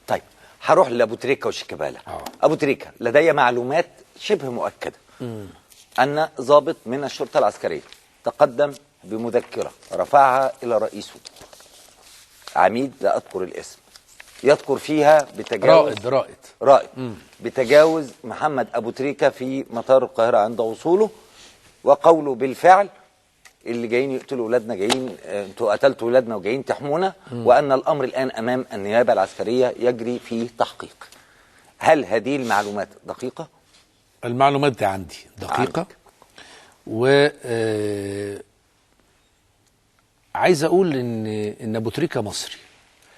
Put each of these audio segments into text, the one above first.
طيب هروح لابو تريكه وشيكابالا. ابو تريكه لدي معلومات شبه مؤكده ان ضابط من الشرطه العسكريه تقدم بمذكره رفعها الى رئيسه عميد لا اذكر الاسم، يذكر فيها بتجاوز رائد بتجاوز محمد ابو تريكه في مطار القاهره عند وصوله، وقوله بالفعل اللي جايين يقتلوا اولادنا، جايين انتوا قتلتوا اولادنا وجايين تحمونا، وان الامر الان امام النيابه العسكريه يجري فيه تحقيق. هل هذه المعلومات دقيقه؟ المعلومات دي عندي دقيقه. و عايز اقول ان ابو تريكه مصري.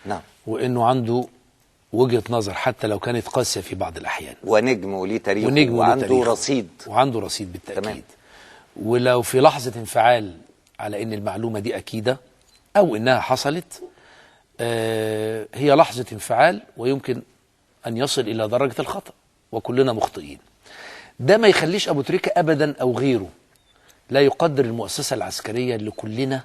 نعم. وانه عنده وجهه نظر حتى لو كانت قاسيه في بعض الاحيان، ونجم وليه تاريخ وعنده رصيد بالتاكيد. تمام. ولو في لحظه انفعال على ان المعلومه دي اكيده او انها حصلت، هي لحظه انفعال ويمكن ان يصل الى درجه الخطا، وكلنا مخطئين. ده ما يخليش ابو تريكه ابدا او غيره لا يقدر المؤسسه العسكريه اللي كلنا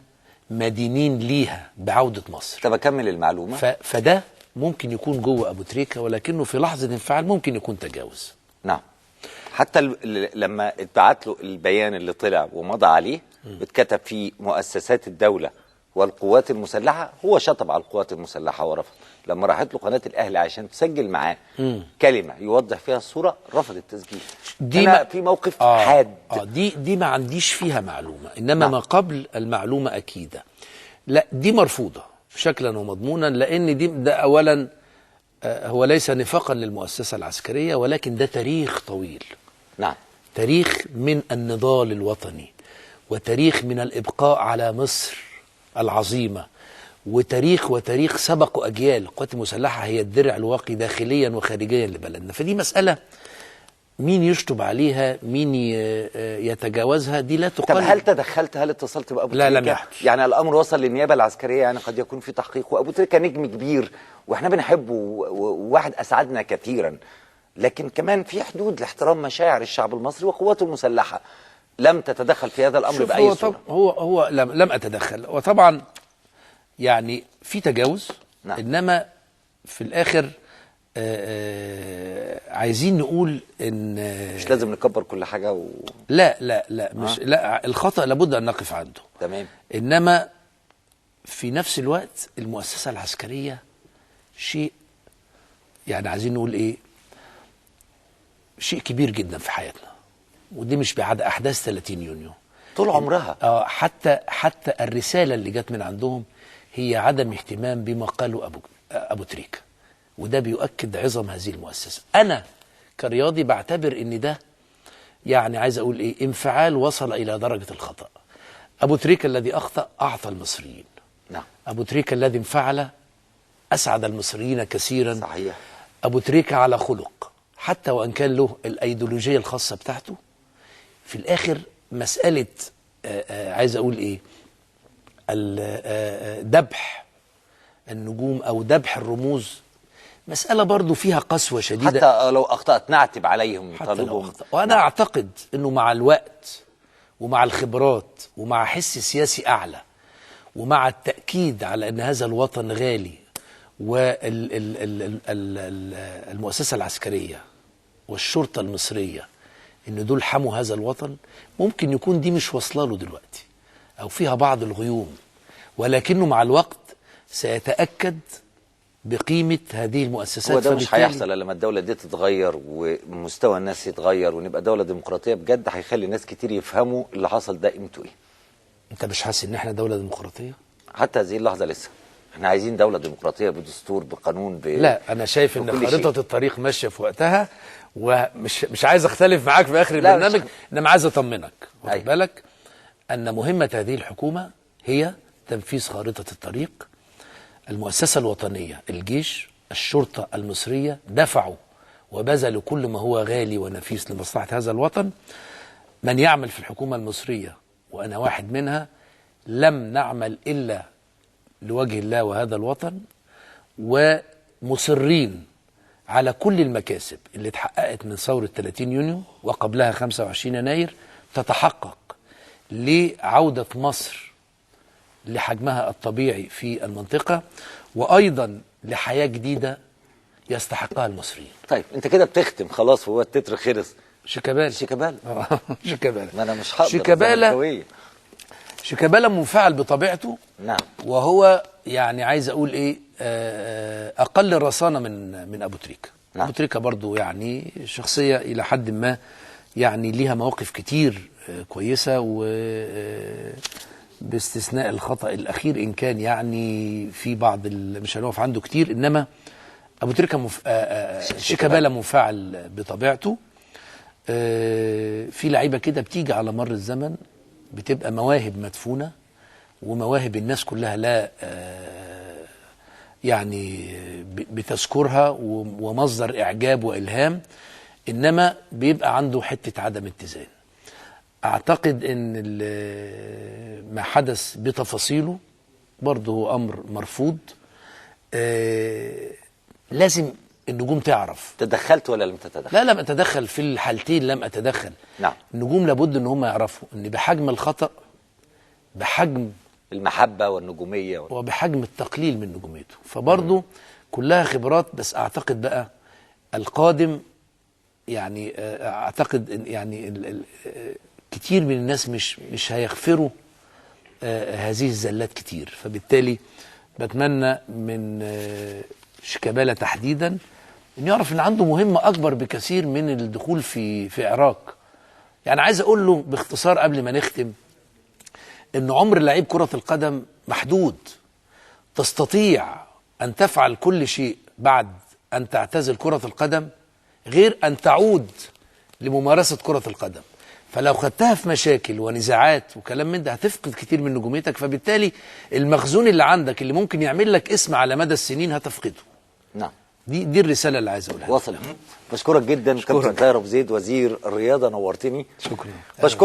مدينين ليها بعوده مصر. طب اكمل المعلومه. فده ممكن يكون جوه ابو تريكه، ولكنه في لحظه انفعال ممكن يكون تجاوز. نعم. حتى لما اتبعت له البيان اللي طلع ومضى عليه اتكتب فيه مؤسسات الدوله والقوات المسلحه، هو شطب على القوات المسلحه ورفض. لما راحت له قناه الاهلي عشان تسجل معاه كلمه يوضح فيها الصوره، رفض التسجيل. دي في موقف حاد. دي ما عنديش فيها معلومه، انما ما قبل المعلومه اكيده. لا، دي مرفوضه شكلا ومضمونا، لان ده اولا هو ليس نفاقا للمؤسسه العسكريه، ولكن ده تاريخ طويل. نعم. تاريخ من النضال الوطني، وتاريخ من الابقاء على مصر العظيمه، وتاريخ سبق اجيال. القوات المسلحه هي الدرع الواقي داخليا وخارجيا لبلدنا، فدي مساله مين يشطب عليها، مين يتجاوزها، دي لا تقل. طب هل تدخلت، هل اتصلت بابو تريكه؟ لا، لم يحدث. يعني الامر وصل للنيابه العسكريه، يعني قد يكون في تحقيق، وابو تريكه نجم كبير واحنا بنحبه وواحد اسعدنا كثيرا، لكن كمان في حدود لاحترام مشاعر الشعب المصري وقواته المسلحه. لم تتدخل في هذا الامر باي صوره؟ هو لم اتدخل، وطبعا يعني في تجاوز. نعم. انما في الاخر عايزين نقول ان مش لازم نكبر كل حاجه لا مش لا، الخطأ لابد ان نقف عنده. تمام. انما في نفس الوقت المؤسسه العسكريه شيء، يعني عايزين نقول ايه، شيء كبير جدا في حياتنا، ودي مش بعد احداث 30 يونيو طول عمرها. حتى الرساله اللي جت من عندهم هي عدم اهتمام بما قاله ابو تريكه، وده بيؤكد عظم هذه المؤسسه. انا كرياضي بعتبر ان ده، يعني عايز اقول ايه، انفعال وصل الى درجه الخطا. ابو تريكه الذي اخطا اعطى المصريين. نعم. ابو تريكه الذي انفعل اسعد المصريين كثيرا. صحيح. ابو تريكه على خلق، حتى وان كان له الايديولوجيه الخاصه بتاعته. في الاخر مساله عايز اقول ايه، ذبح النجوم او ذبح الرموز مسألة برضو فيها قسوة شديدة. حتى لو أخطأت نعتب عليهم، نطالبهم. وأنا أعتقد أنه مع الوقت ومع الخبرات ومع حس سياسي أعلى ومع التأكيد على أن هذا الوطن غالي، والمؤسسة العسكرية والشرطة المصرية أن دول حموا هذا الوطن، ممكن يكون دي مش واصله له دلوقتي أو فيها بعض الغيوم، ولكنه مع الوقت سيتأكد بقيمة هذه المؤسسات. وده مش هيحصل لما الدولة دي تتغير ومستوى الناس يتغير ونبقى دولة ديمقراطية بجد، هيخلي ناس كتير يفهموا اللي حصل ده قيمته ايه. انت مش حاسس ان احنا دولة ديمقراطية؟ حتى هذه اللحظة لسه احنا عايزين دولة ديمقراطية بدستور بقانون لا، انا شايف ان خريطة الطريق ماشية في وقتها، ومش عايز اختلف معاك في اخر البرنامج، انما عايز اطمنك. واخد بالك ان مهمة هذه الحكومة هي تنفيذ خريطة الطريق. المؤسسة الوطنية، الجيش، الشرطة المصرية دفعوا وبذلوا كل ما هو غالي ونفيس لمصلحة هذا الوطن. من يعمل في الحكومة المصرية وأنا واحد منها، لم نعمل إلا لوجه الله وهذا الوطن، ومصرين على كل المكاسب اللي اتحققت من ثورة 30 يونيو وقبلها 25 يناير تتحقق لعودة مصر لحجمها الطبيعي في المنطقة، وأيضا لحياة جديدة يستحقها المصريين. طيب انت كده بتختم خلاص، هو التتر خلص. شيكابالا شيكابالا ما انا مش هقدر. شيكابالا منفعل بطبيعته. نعم. وهو يعني عايز اقول ايه، اقل رصانه من ابو تريكه. نعم. ابو تريكه برضو يعني شخصيه الى حد ما يعني ليها مواقف كتير كويسه، و باستثناء الخطأ الاخير ان كان يعني في بعض مش هنقف عنده كتير، انما ابو تريكه شيكابالا منفعل بطبيعته. في لعيبه كده بتيجي على مر الزمن بتبقى مواهب مدفونه، ومواهب الناس كلها لا يعني بتذكرها ومصدر اعجاب والهام، انما بيبقى عنده حته عدم اتزان. اعتقد ان ما حدث بتفاصيله برضه هو امر مرفوض. لازم النجوم تعرف. تدخلت ولا لم تتدخل؟ لا، لم اتدخل في الحالتين، لم اتدخل. نعم. النجوم لابد ان هم يعرفوا ان بحجم الخطأ، بحجم المحبة والنجومية وبحجم التقليل من نجوميته، فبرضه كلها خبرات. بس اعتقد بقى القادم يعني اعتقد ان يعني كتير من الناس مش هيغفروا هذه الزلات كتير. فبالتالي بتمنى من شيكابالا تحديدا ان يعرف ان عنده مهمة اكبر بكثير من الدخول في عراق. يعني عايز اقول له باختصار قبل ما نختم ان عمر لعيب كرة القدم محدود. تستطيع ان تفعل كل شيء بعد ان تعتزل كرة القدم غير ان تعود لممارسة كرة القدم. فلو خدتها في مشاكل ونزاعات وكلام من ده هتفقد كتير من نجوميتك، فبالتالي المخزون اللي عندك اللي ممكن يعمل لك اسم على مدى السنين هتفقده. نعم. دي الرسالة اللي عايز اقولها. وصل. بشكرك جدا كابتن طاهر أبو زيد وزير الرياضة، نورتني. شكرا. بشكركم.